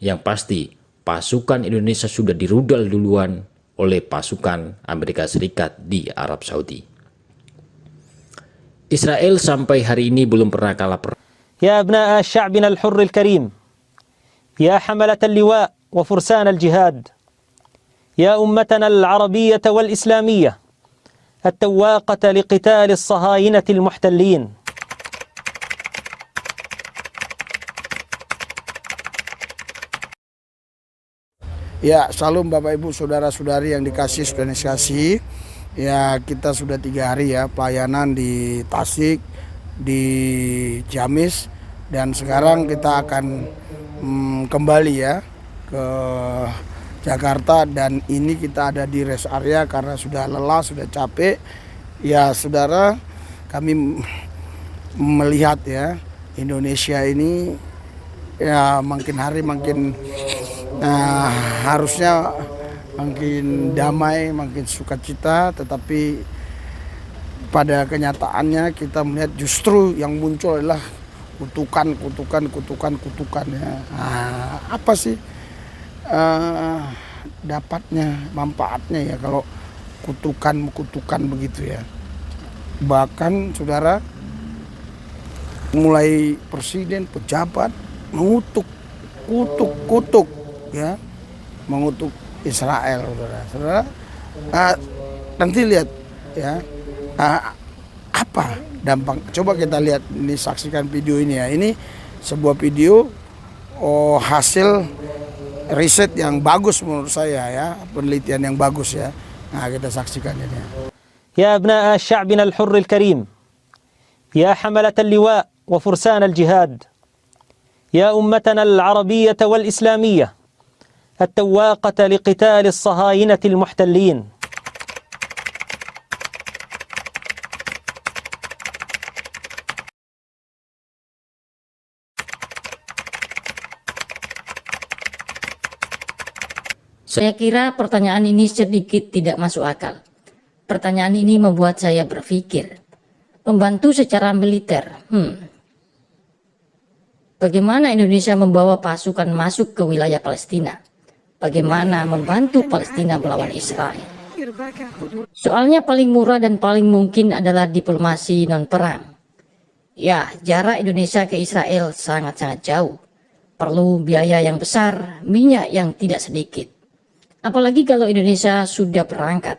Yang pasti, pasukan Indonesia sudah dirudal duluan oleh pasukan Amerika Serikat di Arab Saudi. Israel sampai hari ini belum pernah kalah perang. يا أبناء شعبنا الحر الكريم، يا حملة اللواء وفرسان الجهاد، يا أمتنا العربية والإسلامية التواقة لقتال الصهاينة المحتلين. Ya, salam Bapak Ibu saudara-saudari yang dikasih sudah dikasih. Ya, kita sudah 3 hari ya pelayanan di Tasik, di Ciamis, dan sekarang kita akan kembali ya ke Jakarta, dan ini kita ada di rest area karena sudah lelah, sudah capek. Ya, saudara, kami melihat ya Indonesia ini ya makin hari makin harusnya makin damai, makin sukacita, tetapi pada kenyataannya kita melihat justru yang muncul adalah kutukan ya. Apa sih dapatnya, manfaatnya ya kalau kutukan begitu ya. Bahkan saudara, mulai presiden, pejabat mengutuk ya, mengutuk Israel, saudara. Nanti lihat ya apa dampak. Coba kita lihat, ini saksikan video ini ya. Ini sebuah video hasil riset yang bagus menurut saya ya, penelitian yang bagus ya. Nah, kita saksikan ini. يا أبناء شعبنا الحر الكريم، يا حملة اللواء وفرسان الجهاد، يا أمتنا العربية والإسلامية التواقة لقتال الصهاينة المحتلين. Saya kira pertanyaan ini sedikit tidak masuk akal. Pertanyaan ini membuat saya berpikir, membantu secara militer. Bagaimana Indonesia membawa pasukan masuk ke wilayah Palestina? Bagaimana membantu Palestina melawan Israel? Soalnya paling murah dan paling mungkin adalah diplomasi non-perang. Ya, jarak Indonesia ke Israel sangat-sangat jauh. Perlu biaya yang besar, minyak yang tidak sedikit. Apalagi kalau Indonesia sudah berangkat.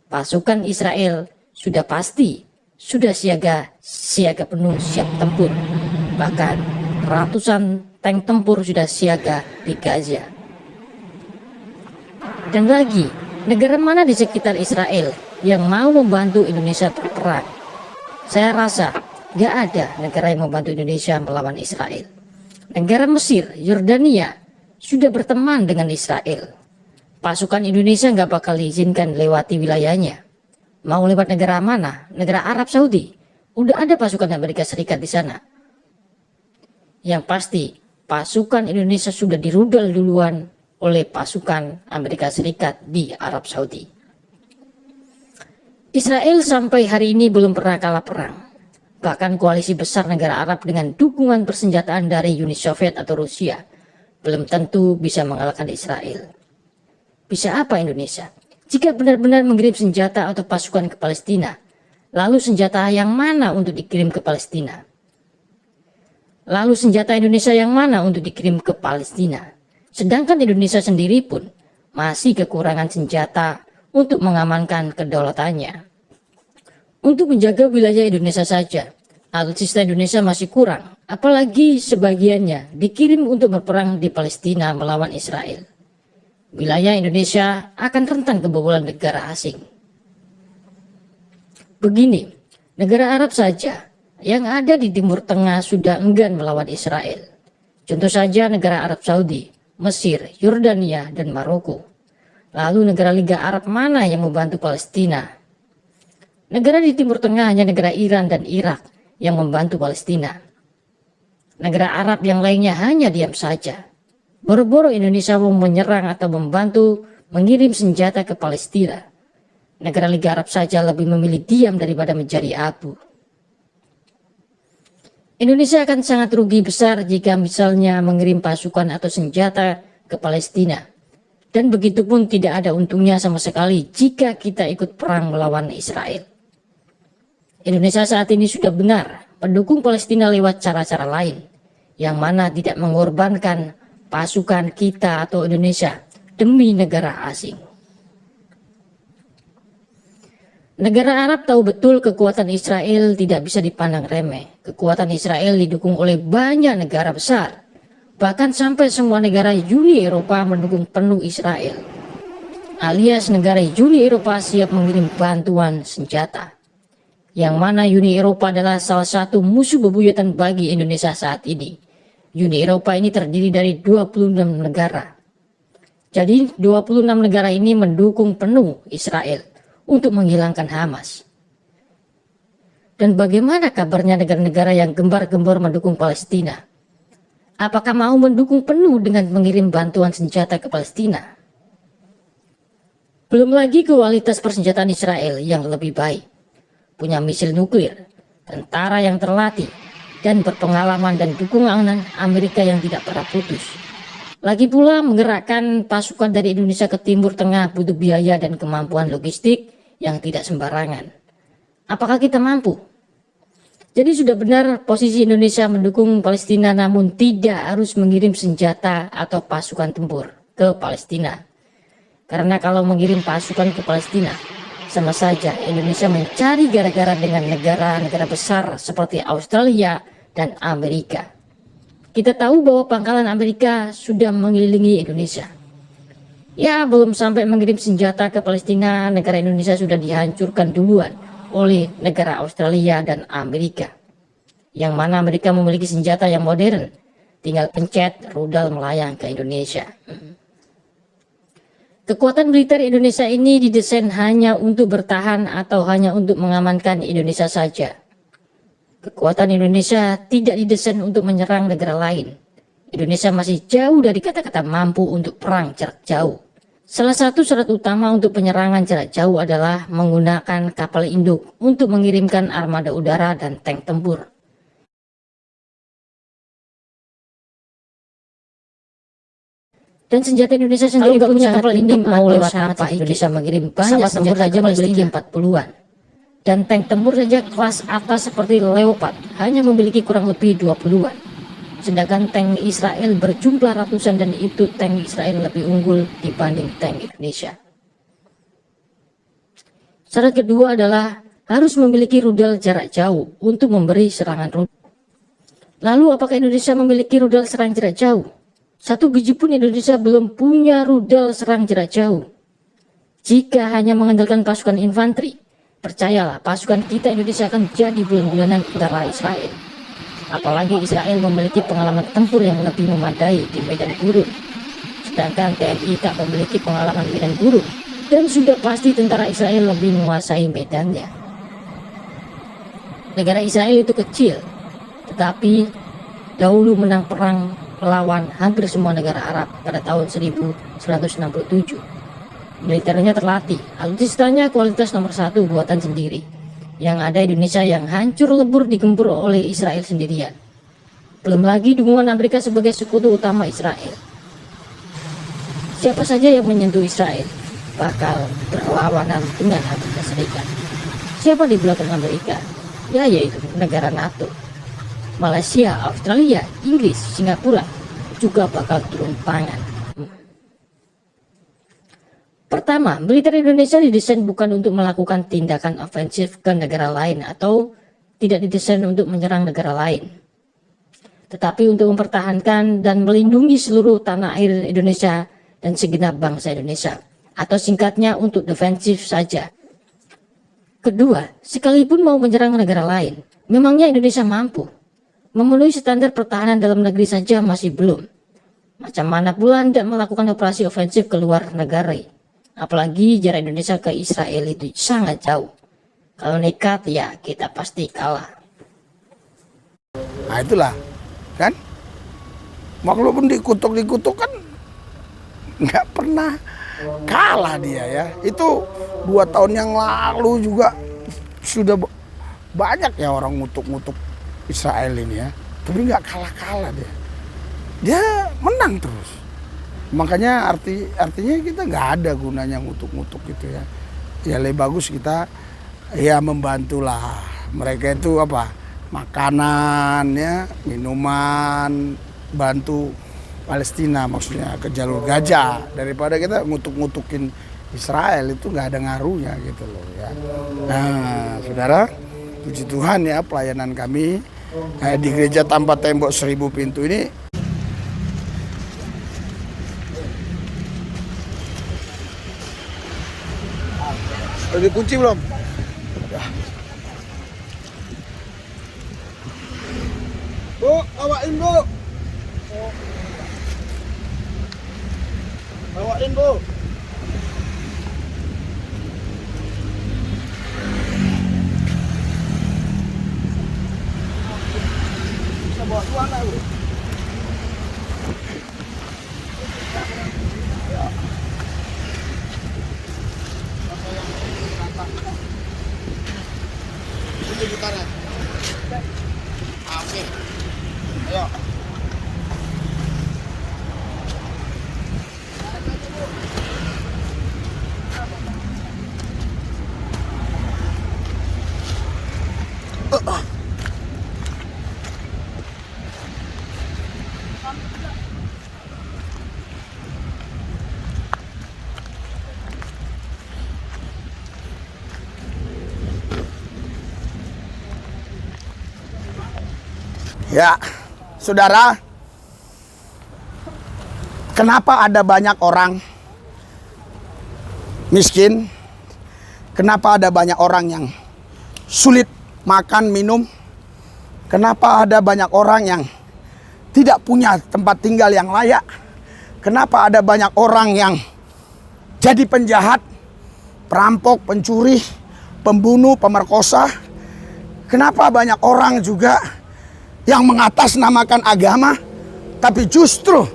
Pasukan Israel sudah pasti, sudah siaga penuh, siap tempur. Bahkan ratusan tank tempur sudah siaga di Gaza. Dan lagi, negara mana di sekitar Israel yang mau membantu Indonesia berperang? Saya rasa gak ada negara yang membantu Indonesia melawan Israel. Negara Mesir, Yordania sudah berteman dengan Israel. Pasukan Indonesia nggak bakal diizinkan lewati wilayahnya. Mau lewat negara mana? Negara Arab Saudi. Udah ada pasukan Amerika Serikat di sana. Yang pasti, pasukan Indonesia sudah dirudal duluan oleh pasukan Amerika Serikat di Arab Saudi. Israel sampai hari ini belum pernah kalah perang. Bahkan koalisi besar negara Arab dengan dukungan persenjataan dari Uni Soviet atau Rusia belum tentu bisa mengalahkan Israel. Bisa apa Indonesia? Jika benar-benar mengirim senjata atau pasukan ke Palestina, lalu senjata yang mana untuk dikirim ke Palestina? Lalu senjata Indonesia yang mana untuk dikirim ke Palestina? Sedangkan Indonesia sendiri pun masih kekurangan senjata untuk mengamankan kedaulatannya. Untuk menjaga wilayah Indonesia saja, alutsista Indonesia masih kurang, apalagi sebagiannya dikirim untuk berperang di Palestina melawan Israel. Wilayah Indonesia akan rentan kebobolan negara asing. Begini, negara Arab saja yang ada di Timur Tengah sudah enggan melawan Israel. Contoh saja negara Arab Saudi, Mesir, Yordania, dan Maroko. Lalu negara Liga Arab mana yang membantu Palestina? Negara di Timur Tengah hanya negara Iran dan Irak yang membantu Palestina. Negara Arab yang lainnya hanya diam saja. Boro-boro Indonesia mau menyerang atau membantu mengirim senjata ke Palestina. Negara Liga Arab saja lebih memilih diam daripada menjadi abu. Indonesia akan sangat rugi besar jika misalnya mengirim pasukan atau senjata ke Palestina. Dan begitupun tidak ada untungnya sama sekali jika kita ikut perang melawan Israel. Indonesia saat ini sudah benar pendukung Palestina lewat cara-cara lain, yang mana tidak mengorbankan pasukan kita atau Indonesia demi negara asing. Negara Arab tahu betul kekuatan Israel tidak bisa dipandang remeh. Kekuatan Israel didukung oleh banyak negara besar. Bahkan sampai semua negara Uni Eropa mendukung penuh Israel. Alias negara Uni Eropa siap mengirim bantuan senjata. Yang mana Uni Eropa adalah salah satu musuh bebuyutan bagi Indonesia saat ini. Uni Eropa ini terdiri dari 26 negara. Jadi 26 negara ini mendukung penuh Israel untuk menghilangkan Hamas. Dan bagaimana kabarnya negara-negara yang gembar-gembor mendukung Palestina? Apakah mau mendukung penuh dengan mengirim bantuan senjata ke Palestina? Belum lagi kualitas persenjataan Israel yang lebih baik. Punya misil nuklir, tentara yang terlatih, dan berpengalaman dan dukungan Amerika yang tidak pernah putus. Lagi pula menggerakkan pasukan dari Indonesia ke Timur Tengah butuh biaya dan kemampuan logistik yang tidak sembarangan. Apakah kita mampu? Jadi sudah benar posisi Indonesia mendukung Palestina, namun tidak harus mengirim senjata atau pasukan tempur ke Palestina. Karena kalau mengirim pasukan ke Palestina, sama saja Indonesia mencari gara-gara dengan negara-negara besar seperti Australia dan Amerika. Kita tahu bahwa pangkalan Amerika sudah mengelilingi Indonesia. Ya, belum sampai mengirim senjata ke Palestina, negara Indonesia sudah dihancurkan duluan oleh negara Australia dan Amerika. Yang mana Amerika memiliki senjata yang modern, tinggal pencet rudal melayang ke Indonesia. Kekuatan militer Indonesia ini didesain hanya untuk bertahan atau hanya untuk mengamankan Indonesia saja. Kekuatan Indonesia tidak didesain untuk menyerang negara lain. Indonesia masih jauh dari kata-kata mampu untuk perang jarak jauh. Salah satu syarat utama untuk penyerangan jarak jauh adalah menggunakan kapal induk untuk mengirimkan armada udara dan tank tempur. Dan senjata Indonesia sendiri punya kapal induk mau lewat apa? Indonesia mengirim banyak tempur saja memiliki 40-an. Dan tank tempur saja kelas atas seperti Leopard hanya memiliki kurang lebih 20-an. Sedangkan tank Israel berjumlah ratusan dan itu tank Israel lebih unggul dibanding tank Indonesia. Syarat kedua adalah harus memiliki rudal jarak jauh untuk memberi serangan rudal. Lalu apakah Indonesia memiliki rudal serang jarak jauh? Satu biji pun Indonesia belum punya rudal serang jarak jauh. Jika hanya mengandalkan pasukan infanteri, percayalah pasukan kita Indonesia akan jadi bulan-bulanan utara Israel. Apalagi Israel memiliki pengalaman tempur yang lebih memadai di medan gurun. Sedangkan TNI tak memiliki pengalaman medan gurun. Dan sudah pasti tentara Israel lebih menguasai medannya. Negara Israel itu kecil, tetapi dahulu menang perang melawan hampir semua negara Arab pada tahun 1967. Militernya terlatih, alutsistanya kualitas nomor 1 buatan sendiri. Yang ada Indonesia yang hancur lebur digempur oleh Israel sendirian. Belum lagi dukungan Amerika sebagai sekutu utama Israel. Siapa saja yang menyentuh Israel bakal berlawanan dengan Amerika Serikat. Siapa di belakang Amerika? Ya, yaitu negara NATO. Malaysia, Australia, Inggris, Singapura juga bakal turun tangan. Pertama, militer Indonesia didesain bukan untuk melakukan tindakan ofensif ke negara lain atau tidak didesain untuk menyerang negara lain, tetapi untuk mempertahankan dan melindungi seluruh tanah air Indonesia dan segenap bangsa Indonesia, atau singkatnya untuk defensif saja. Kedua, sekalipun mau menyerang negara lain, memangnya Indonesia mampu? Memenuhi standar pertahanan dalam negeri saja masih belum. Macam mana pula tidak melakukan operasi ofensif ke luar negara? Apalagi jarak Indonesia ke Israel itu sangat jauh. Kalau nekat ya kita pasti kalah. Nah itulah kan, walaupun dikutuk kan nggak pernah kalah dia ya. Itu 2 tahun yang lalu juga sudah banyak ya orang ngutuk-ngutuk Israel ini ya, tapi nggak kalah-kalah dia. Dia menang terus. Makanya artinya kita nggak ada gunanya ngutuk-ngutuk gitu ya. Ya lebih bagus kita ya membantulah mereka itu apa, makanan ya, minuman, bantu Palestina maksudnya ke jalur Gaza, daripada kita ngutuk-ngutukin Israel. Itu nggak ada ngaruhnya gitu loh ya. Nah saudara, puji Tuhan ya, pelayanan kami di gereja tanpa tembok 1000 pintu ini udah dikunci belum? Bu, bawain bu. Bawain bu. Bisa bawa dua nggak bu? Ini putaran. Oke. Ayo. Ya, saudara, kenapa ada banyak orang miskin? Kenapa ada banyak orang yang sulit makan, minum? Kenapa ada banyak orang yang tidak punya tempat tinggal yang layak? Kenapa ada banyak orang yang jadi penjahat, perampok, pencuri, pembunuh, pemerkosa? Kenapa banyak orang juga yang mengatasnamakan agama, tapi justru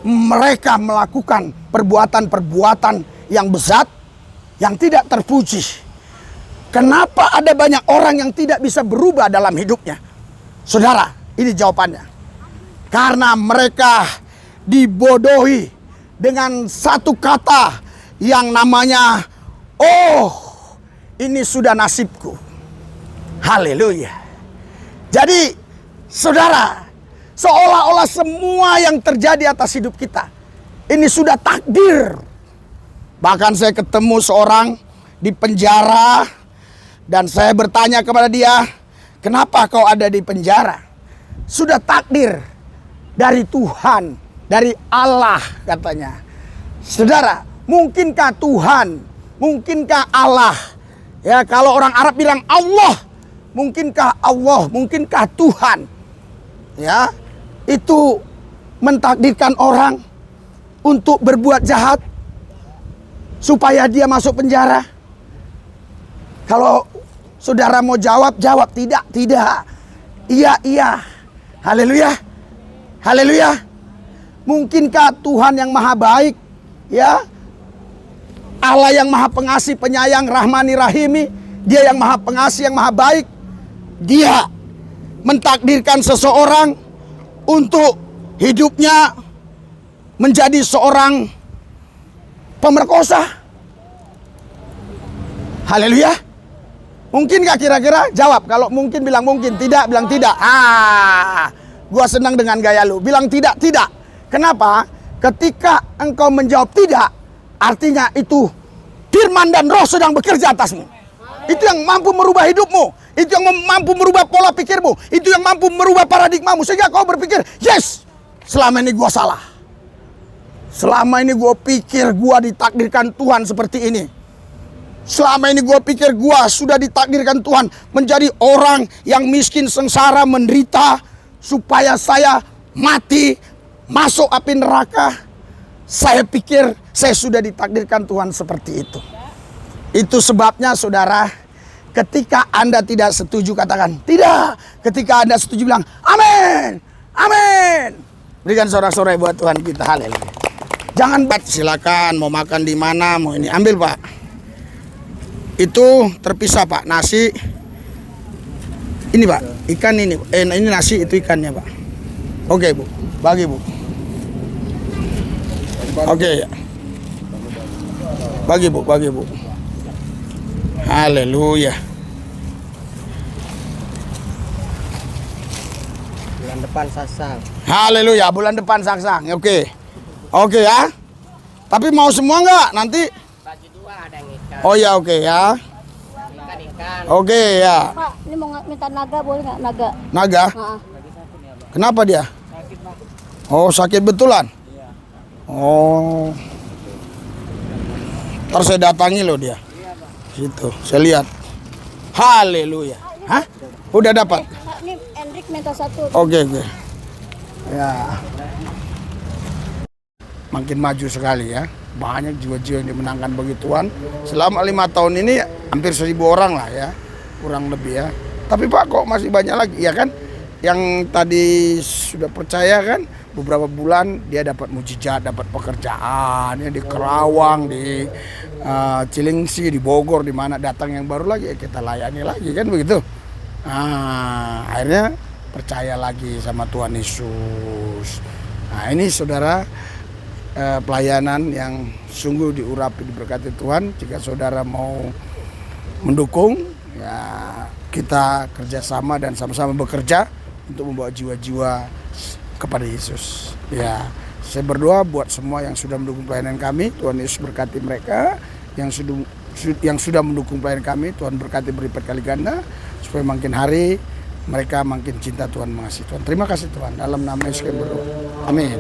mereka melakukan perbuatan-perbuatan yang besar, yang tidak terpuji? Kenapa ada banyak orang yang tidak bisa berubah dalam hidupnya? Saudara, ini jawabannya. Karena mereka dibodohi dengan satu kata yang namanya, oh, ini sudah nasibku. Haleluya. Jadi, saudara, seolah-olah semua yang terjadi atas hidup kita ini sudah takdir. Bahkan saya ketemu seorang di penjara dan saya bertanya kepada dia, kenapa kau ada di penjara? Sudah takdir dari Tuhan, dari Allah katanya. Saudara, mungkinkah Tuhan, mungkinkah Allah? Ya, kalau orang Arab bilang Allah, mungkinkah Allah, mungkinkah Tuhan? Ya, itu mentakdirkan orang untuk berbuat jahat supaya dia masuk penjara. Kalau saudara mau jawab, jawab tidak, tidak. Iya, iya. Haleluya. Haleluya. Mungkinkah Tuhan yang maha baik, ya, Allah yang maha pengasih, penyayang, rahmani, rahimi, dia yang maha pengasih, yang maha baik, dia mentakdirkan seseorang untuk hidupnya menjadi seorang pemerkosa? Haleluya. Mungkin gak kira-kira? Jawab. Kalau mungkin bilang mungkin, tidak bilang tidak. Gua senang dengan gaya lu. Bilang tidak, tidak. Kenapa? Ketika engkau menjawab tidak, artinya itu firman dan roh sedang bekerja atasmu. Itu yang mampu merubah hidupmu. Itu yang mampu merubah pola pikirmu. Itu yang mampu merubah paradigmamu. Sehingga kau berpikir, yes, selama ini gua salah. Selama ini gua pikir gua ditakdirkan Tuhan seperti ini. Selama ini gua pikir gua sudah ditakdirkan Tuhan menjadi orang yang miskin, sengsara, menderita, supaya saya mati, masuk api neraka. Saya pikir saya sudah ditakdirkan Tuhan seperti itu. Itu sebabnya saudara, ketika Anda tidak setuju katakan tidak. Ketika Anda setuju bilang amin, amin. Berikan sorak-sorai buat Tuhan kita. Haleluya. Jangan silakan mau makan di mana, mau ini ambil Pak. Itu terpisah Pak, nasi Ini Pak, ikan ini. Ini nasi, itu ikannya Pak. Oke Bu, bagi Bu. Oke ya. Bagi Bu, bagi Bu. Haleluya. Bulan depan Saksang. Haleluya, bulan depan Saksang. Oke. Oke ya. Tapi mau semua nggak nanti? Bagi 2 ada yang ikan. Oh ya, oke ya. Ikan. Oke ya. Pak, ini mau minta naga boleh nggak? Naga. Naga. Nah, Kenapa dia? Oh, sakit betulan? Oh. Ntar saya datangi loh dia. Situ, saya lihat. Haleluya. Hah? Udah dapat? Pak, ini Hendrik minta 1. Oke. Ya. Makin maju sekali ya. Banyak jiwa-jiwa yang dimenangkan bagi Tuhan. Selama 5 tahun ini hampir 1.000 orang lah ya. Kurang lebih ya. Tapi Pak kok masih banyak lagi ya kan? Yang tadi sudah percaya kan, beberapa bulan dia dapat mujizat, dapat pekerjaan ya, di Kerawang, di Cilengsi, di Bogor, di mana datang yang baru lagi ya kita layani lagi kan begitu. Akhirnya percaya lagi sama Tuhan Yesus. Nah ini saudara, pelayanan yang sungguh diurapi, diberkati Tuhan. Jika saudara mau mendukung ya, kita kerjasama dan sama-sama bekerja untuk membawa jiwa-jiwa kepada Yesus. Ya, saya berdoa buat semua yang sudah mendukung pelayanan kami, Tuhan Yesus berkati mereka. Yang sudah mendukung pelayanan kami, Tuhan berkati berlipat kali ganda, supaya makin hari mereka makin cinta Tuhan, mengasihi Tuhan. Terima kasih Tuhan, dalam nama Yesus kami berdoa. Amin.